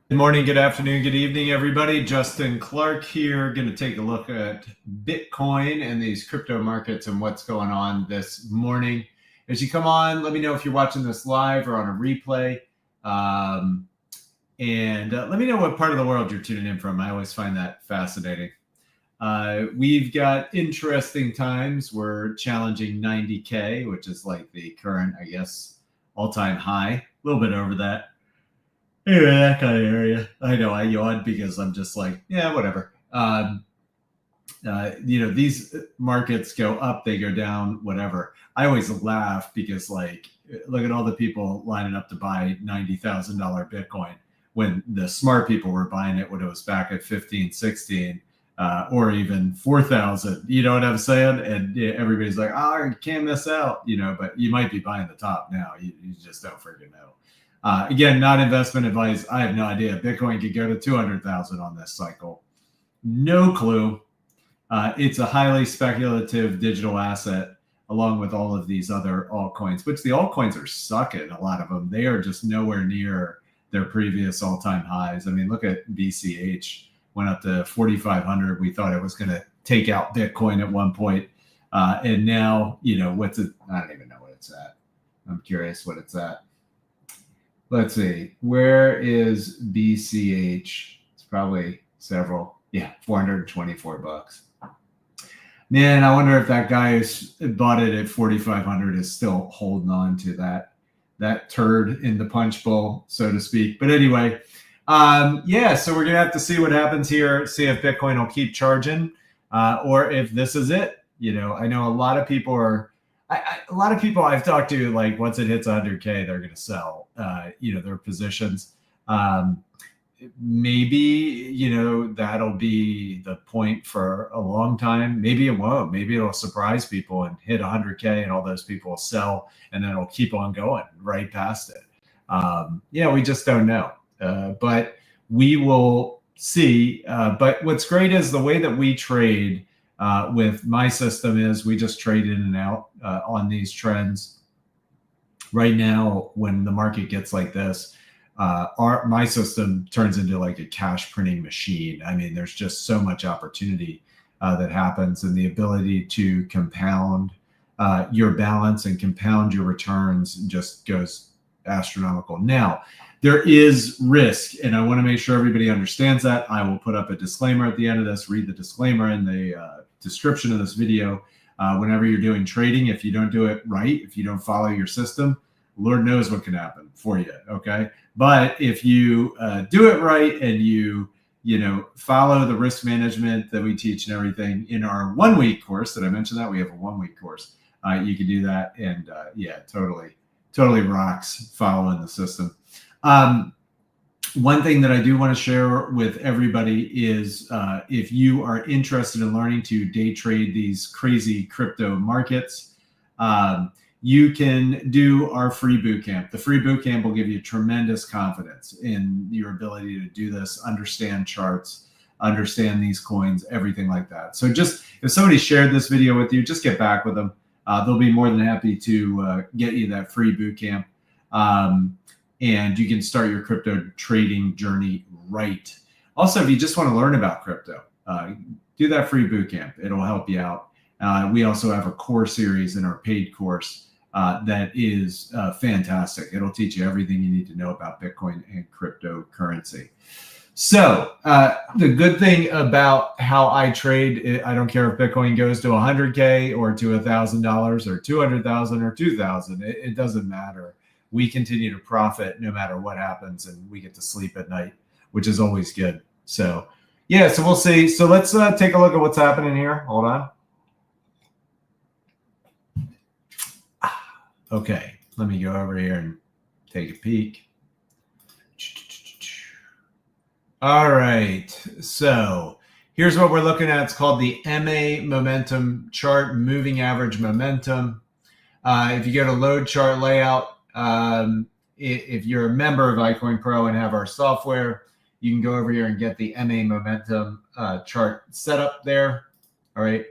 Good morning, good afternoon, good evening, everybody. Justin Clark here. Going to take a look at Bitcoin and these crypto markets and what's going on this morning. As you come on, let me know if you're watching this live or on a replay. And let me know what part of the world you're tuning in from. I always find that fascinating. We've got interesting times. We're challenging 90K, which is like the current, I guess, all-time high. A little bit over that. Anyway, that kind of area. I know I yawned because I'm just like, yeah, whatever. These markets go up, they go down, whatever. I always laugh because, like, look at all the people lining up to buy $90,000 Bitcoin when the smart people were buying it when it was back at 15, 16, or even 4,000. You know what I'm saying? And everybody's like, oh, you can't miss out, but you might be buying the top now. You just don't freaking know. Again, not investment advice. I have no idea. Bitcoin could go to 200,000 on this cycle. No clue. It's a highly speculative digital asset, along with all of these other altcoins, which the altcoins are sucking, a lot of them. They are just nowhere near their previous all-time highs. I mean, look at BCH. Went up to 4,500. We thought it was going to take out Bitcoin at one point. And now, what's it? I don't even know what it's at. I'm curious what it's at. Let's see, where is BCH? It's probably several. Yeah, 424 bucks. Man, I wonder if that guy who bought it at 4,500 is still holding on to that turd in the punch bowl, so to speak. But anyway, so we're gonna have to see what happens here. See if Bitcoin will keep charging, or if this is it. I know a lot of people are. A lot of people I've talked to, like, once it hits 100K, they're going to sell, their positions. Maybe, that'll be the point for a long time. Maybe it won't. Maybe it'll surprise people and hit 100K and all those people will sell, and then it'll keep on going right past it. We just don't know. But we will see. But what's great is the way that we trade with my system is we just trade in and out on these trends. Right now, when the market gets like this, my system turns into like a cash printing machine. I mean, there's just so much opportunity that happens, and the ability to compound your balance and compound your returns just goes astronomical. Now, there is risk, and I want to make sure everybody understands that. I will put up a disclaimer at the end of this. Read the disclaimer in the description of this video. Whenever you're doing trading, if you don't do it right, if you don't follow your system, Lord knows what can happen for you, okay? But if you do it right and you follow the risk management that we teach and everything in our 1 week course, that I mentioned that we have a 1 week course, you can do that, and totally rocks following the system. One thing that I do want to share with everybody is if you are interested in learning to day trade these crazy crypto markets, you can do our free bootcamp. The free bootcamp will give you tremendous confidence in your ability to do this, understand charts, understand these coins, everything like that. So just if somebody shared this video with you, just get back with them. They'll be more than happy to get you that free bootcamp. And you can start your crypto trading journey right. Also, if you just want to learn about crypto, do that free bootcamp. It'll help you out. We also have a core series in our paid course that is fantastic. It'll teach you everything you need to know about Bitcoin and cryptocurrency. So the good thing about how I trade, I don't care if Bitcoin goes to 100K or to $1,000 or 200,000 or 2,000. It doesn't matter. We continue to profit no matter what happens, and we get to sleep at night, which is always good. So so we'll see. So let's take a look at what's happening here. Hold on. Okay, let me go over here and take a peek. All right, so here's what we're looking at. It's called the MA momentum chart, moving average momentum. If you go to load chart layout, if you're a member of iCoinPro and have our software, you can go over here and get the MA momentum chart set up there. All right.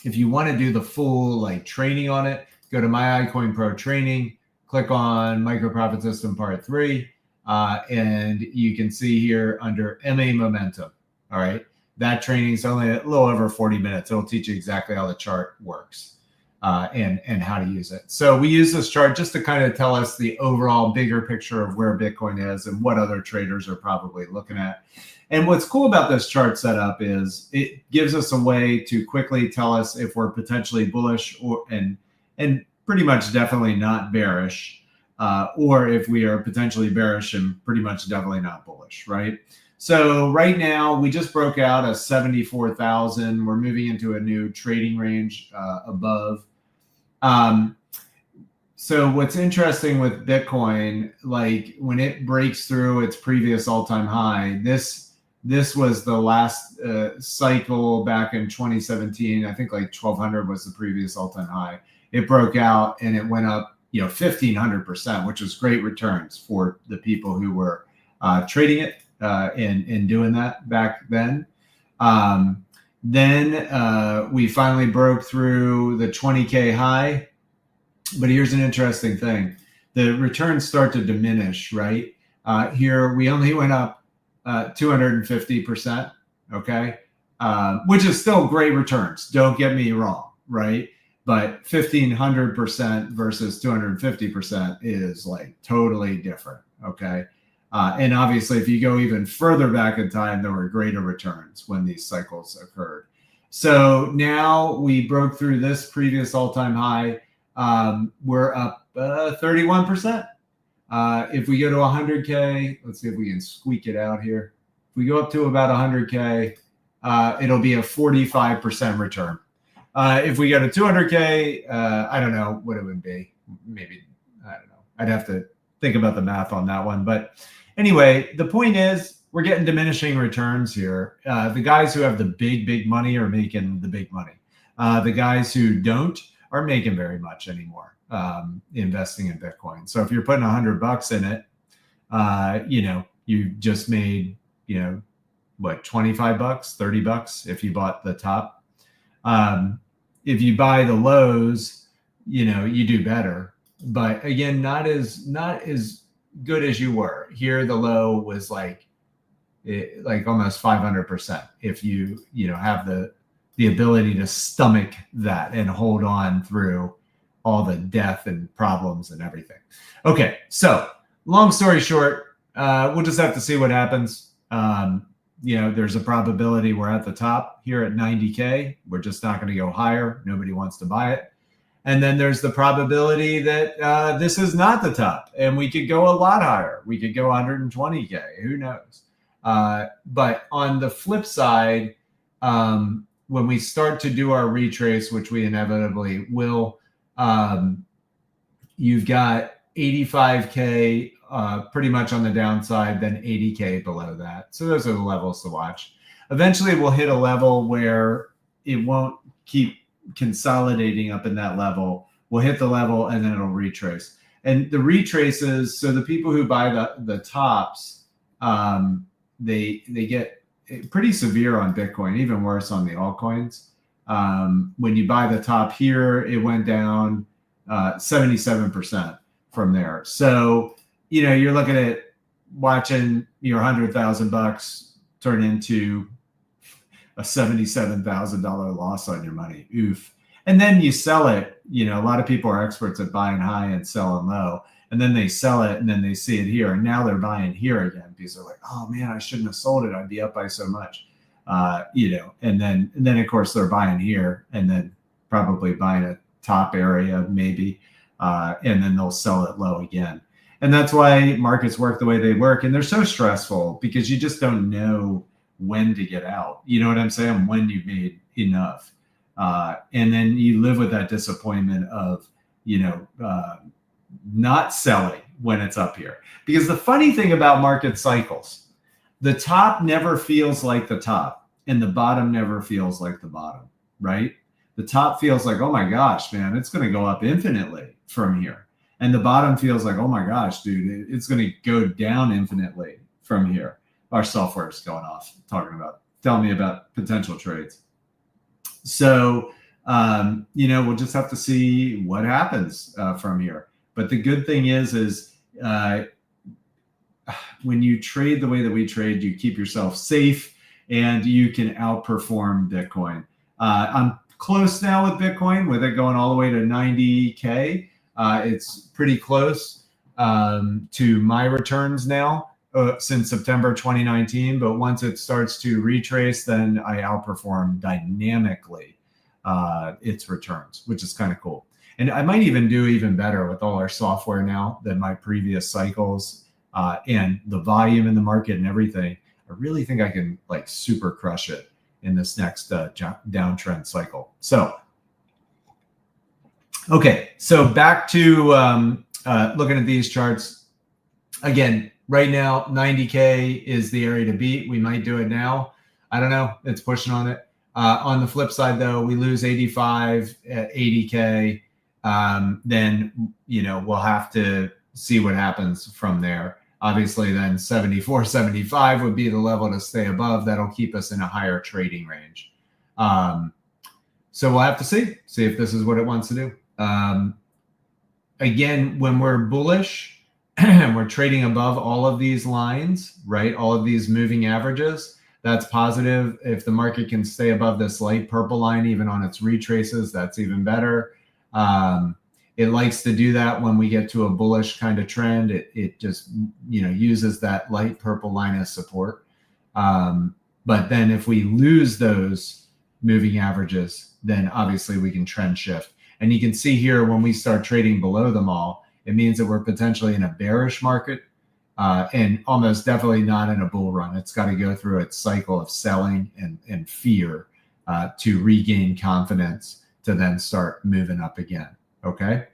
If you want to do the full training on it, go to my iCoinPro training, click on Micro Profit System Part 3. And you can see here under MA momentum. All right. That training is only a little over 40 minutes. It'll teach you exactly how the chart works and how to use it. So we use this chart just to kind of tell us the overall bigger picture of where Bitcoin is and what other traders are probably looking at. And what's cool about this chart setup is it gives us a way to quickly tell us if we're potentially bullish and pretty much definitely not bearish, or if we are potentially bearish and pretty much definitely not bullish, right? So right now we just broke out a 74,000. We're moving into a new trading range above. So what's interesting with Bitcoin, like when it breaks through its previous all-time high, this was the last cycle back in 2017. I think like 1,200 was the previous all-time high. It broke out and it went up, 1,500%, which was great returns for the people who were trading it and doing that back then. Then we finally broke through the 20K high. But here's an interesting thing. The returns start to diminish, right? Here, we only went up 250%, okay? Which is still great returns. Don't get me wrong, right? But 1,500% versus 250% is like totally different, okay? And obviously, if you go even further back in time, there were greater returns when these cycles occurred. So now we broke through this previous all-time high. We're up 31%. If we go to 100K, let's see if we can squeak it out here. If we go up to about 100K, it'll be a 45% return. If we go to 200K, I don't know what it would be. Maybe, I don't know. I'd have to think about the math on that one. But anyway, the point is we're getting diminishing returns here. The guys who have the big money are making the big money. The guys who don't are making very much anymore investing in Bitcoin. So if you're putting $100 in it, you just made, what, $25, $30 if you bought the top. If you buy the lows, you do better. But again, not as good as you were. Here, the low was like almost 500%. If you have the ability to stomach that and hold on through all the death and problems and everything. Okay, so long story short, we'll just have to see what happens. There's a probability we're at the top here at 90K. We're just not going to go higher. Nobody wants to buy it. And then there's the probability that this is not the top and we could go a lot higher. We could go 120K. Who knows? But on the flip side, when we start to do our retrace, which we inevitably will, you've got 85K pretty much on the downside, then 80K below that. So those are the levels to watch. Eventually, we'll hit a level where it won't keep consolidating up in that level. We'll hit the level and then it'll retrace. And the retraces, so the people who buy the tops, they get pretty severe on Bitcoin, even worse on the altcoins. When you buy the top here, it went down 77% from there. So, you're looking at watching your $100,000 turn into a $77,000 loss on your money. Oof. And then you sell it. A lot of people are experts at buying high and selling low. And then they sell it and then they see it here. And now they're buying here again because they're like, oh man, I shouldn't have sold it. I'd be up by so much. And then of course they're buying here and then probably buying a top area maybe. And then they'll sell it low again. And that's why markets work the way they work. And they're so stressful because you just don't know when to get out. You know what I'm saying? When you've made enough. And then you live with that disappointment of, not selling when it's up here. Because the funny thing about market cycles, the top never feels like the top and the bottom never feels like the bottom, right? The top feels like, oh my gosh, man, it's going to go up infinitely from here. And the bottom feels like, oh my gosh, dude, it's going to go down infinitely from here. Our software is going off, telling me about potential trades. So, we'll just have to see what happens from here. But the good thing is when you trade the way that we trade, you keep yourself safe and you can outperform Bitcoin. I'm close now with Bitcoin, with it going all the way to 90K. It's pretty close to my returns now since September 2019. But once it starts to retrace, then I outperform dynamically its returns, which is kind of cool. And I might even do even better with all our software now than my previous cycles and the volume in the market and everything. I really think I can like super crush it in this next downtrend cycle. So, okay, so back to looking at these charts. Again, right now, 90K is the area to beat. We might do it now. I don't know. It's pushing on it. On the flip side, though, we lose 85 at 80K. Then, we'll have to see what happens from there. Obviously, then 74, 75 would be the level to stay above. That'll keep us in a higher trading range. So we'll have to see if this is what it wants to do. Again, when we're bullish and we're trading above all of these lines, right, all of these moving averages, that's positive. If the market can stay above this light purple line, even on its retraces, that's even better. It likes to do that when we get to a bullish kind of trend. It just, uses that light purple line as support. But then if we lose those moving averages, then obviously we can trend shift. And you can see here when we start trading below them all, it means that we're potentially in a bearish market and almost definitely not in a bull run. It's got to go through its cycle of selling and fear to regain confidence to then start moving up again. Okay.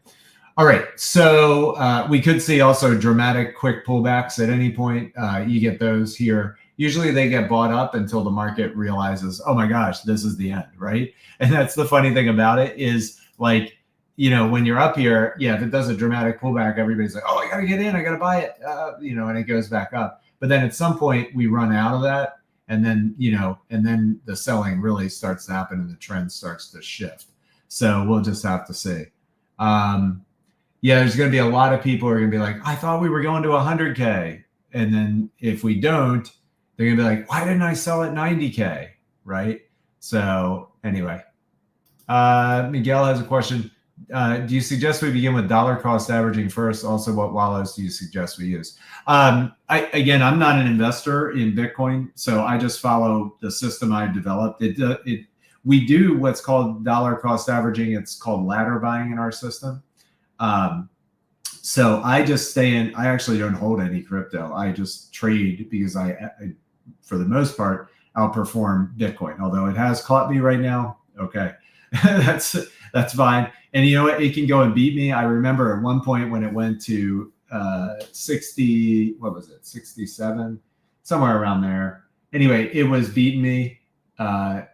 All right. So we could see also dramatic quick pullbacks at any point. You get those here. Usually they get bought up until the market realizes, oh my gosh, this is the end, right? And that's the funny thing about it is like, when you're up here, if it does a dramatic pullback, everybody's like, oh, I got to get in, I got to buy it, and it goes back up. But then at some point we run out of that. And then, and then the selling really starts to happen and the trend starts to shift. So we'll just have to see. There's going to be a lot of people who are going to be like, I thought we were going to 100K. And then if we don't, they're going to be like, why didn't I sell at 90K? Right. So anyway, Miguel has a question. Do you suggest we begin with dollar cost averaging first? Also, what wallets do you suggest we use? I'm not an investor in Bitcoin, so I just follow the system I've developed. We do what's called dollar cost averaging. It's called ladder buying in our system. So I just stay in. I actually don't hold any crypto. I just trade because I for the most part, outperform Bitcoin. Although it has caught me right now. Okay, that's fine. And you know what? It can go and beat me. I remember at one point when it went to 60, what was it? 67, somewhere around there. Anyway, it was beating me, by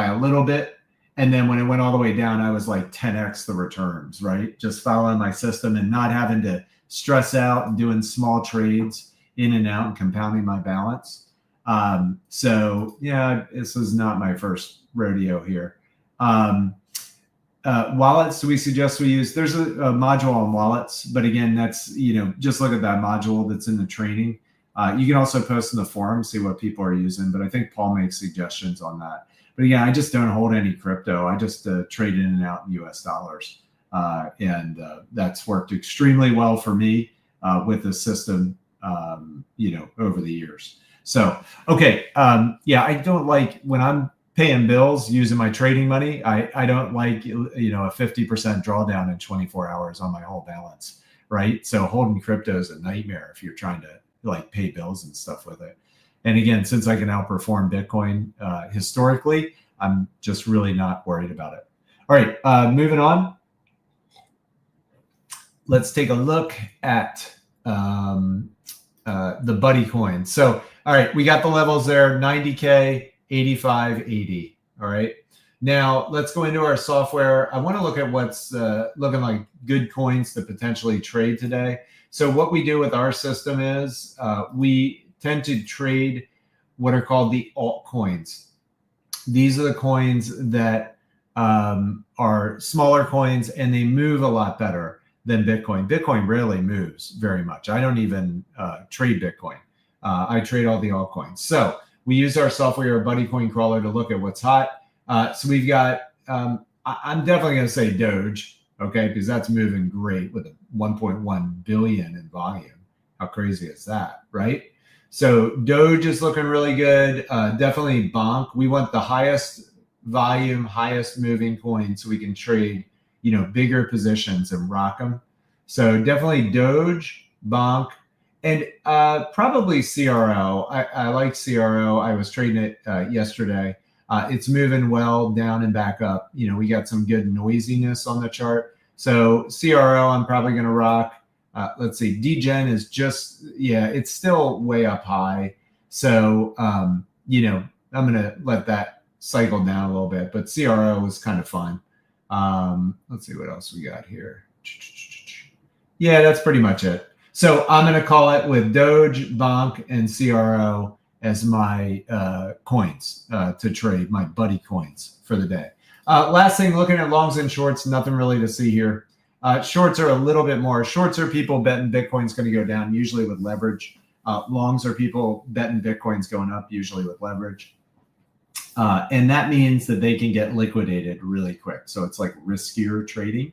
a little bit. And then when it went all the way down, I was like 10x the returns, right? Just following my system and not having to stress out and doing small trades in and out and compounding my balance. This is not my first rodeo here. Wallets, do we suggest we use? There's a module on wallets, but again, that's, just look at that module that's in the training. You can also post in the forum, see what people are using, but I think Paul makes suggestions on that. But again, I just don't hold any crypto. I just trade in and out in US dollars. And that's worked extremely well for me with the system, over the years. So, okay. I don't like when I'm paying bills using my trading money. I don't like, a 50% drawdown in 24 hours on my whole balance. Right. So holding crypto is a nightmare if you're trying to like pay bills and stuff with it. And again, since I can outperform Bitcoin historically, I'm just really not worried about it. All right, moving on. Let's take a look at the buddy coin. So, all right, we got the levels there, 90K, 85, 80. All right. Now let's go into our software. I want to look at what's looking like good coins to potentially trade today. So what we do with our system is we tend to trade what are called the altcoins. These are the coins that are smaller coins and they move a lot better. than Bitcoin. Bitcoin rarely moves very much. I don't even trade Bitcoin. I trade all the altcoins. So we use our software, Buddy Coin Crawler, to look at what's hot. So we've got, I'm definitely going to say Doge, okay, because that's moving great with 1.1 billion in volume. How crazy is that, right? So Doge is looking really good. Definitely Bonk. We want the highest volume, highest moving coin so we can trade, bigger positions and rock them. So definitely Doge, Bonk, and probably CRO. I like CRO. I was trading it yesterday. It's moving well down and back up. We got some good noisiness on the chart. So CRO, I'm probably going to rock. Let's see, DGen is just, it's still way up high. So, I'm going to let that cycle down a little bit, but CRO is kind of fun. Let's see what else we got here. Yeah, that's pretty much it. So I'm going to call it with Doge, Bonk, and CRO as my coins to trade, my buddy coins for the day. Last thing, looking at longs and shorts, nothing really to see here. Shorts are a little bit more. Shorts are people betting Bitcoin's going to go down, usually with leverage. Longs are people betting Bitcoin's going up, usually with leverage. And that means that they can get liquidated really quick. So it's like riskier trading.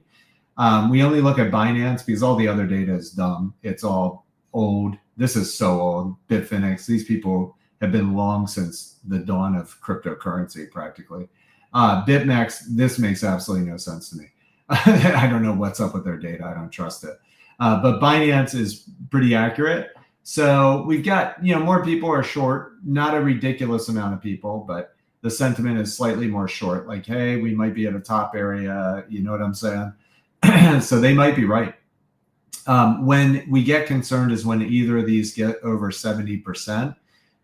We only look at Binance because all the other data is dumb. It's all old. This is so old. Bitfinex, these people have been long since the dawn of cryptocurrency, practically. BitMEX, this makes absolutely no sense to me. I don't know what's up with their data. I don't trust it. But Binance is pretty accurate. So we've got, more people are short, not a ridiculous amount of people, but the sentiment is slightly more short. Like, hey, we might be at a top area. You know what I'm saying? So they might be right. When we get concerned is when either of these get over 70%,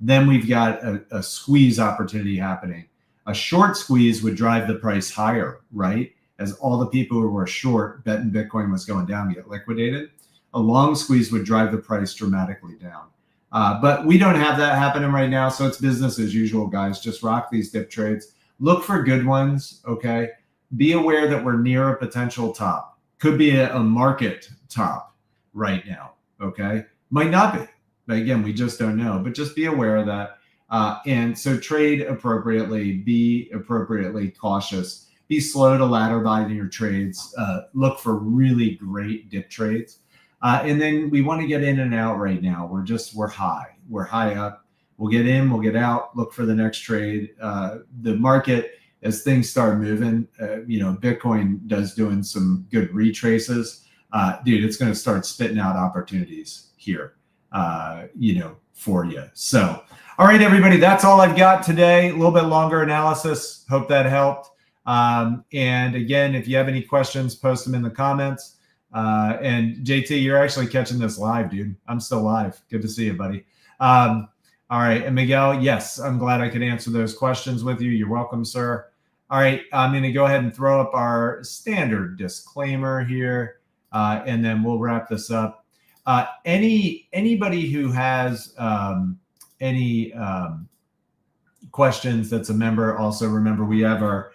then we've got a squeeze opportunity happening. A short squeeze would drive the price higher, right? As all the people who were short betting Bitcoin was going down get liquidated. A long squeeze would drive the price dramatically down. But we don't have that happening right now, so it's business as usual, guys. Just rock these dip trades. Look for good ones, okay? Be aware that we're near a potential top. Could be a market top right now, okay? Might not be. But again, we just don't know. But just be aware of that. And so trade appropriately. Be appropriately cautious. Be slow to ladder buy your trades. Look for really great dip trades. And then we want to get in and out right now. We're high. We're high up. We'll get in, we'll get out, look for the next trade. The market, as things start moving, Bitcoin does doing some good retraces. Dude, it's going to start spitting out opportunities here, for you. So, all right, everybody, that's all I've got today. A little bit longer analysis. Hope that helped. And again, if you have any questions, post them in the comments. And JT, you're actually catching this live, dude. I'm still live. Good to see you, buddy. All right. And Miguel, yes, I'm glad I could answer those questions with you. You're welcome, sir. All right. I'm going to go ahead and throw up our standard disclaimer here, and then we'll wrap this up. Anybody who has any questions that's a member, also remember we have our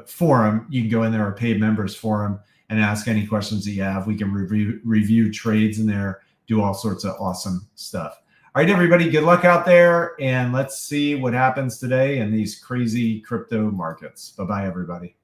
forum. You can go in there, our paid members forum, and ask any questions that you have. We can review trades in there, do all sorts of awesome stuff. All right, everybody, good luck out there, and let's see what happens today in these crazy crypto markets. Bye-bye, everybody.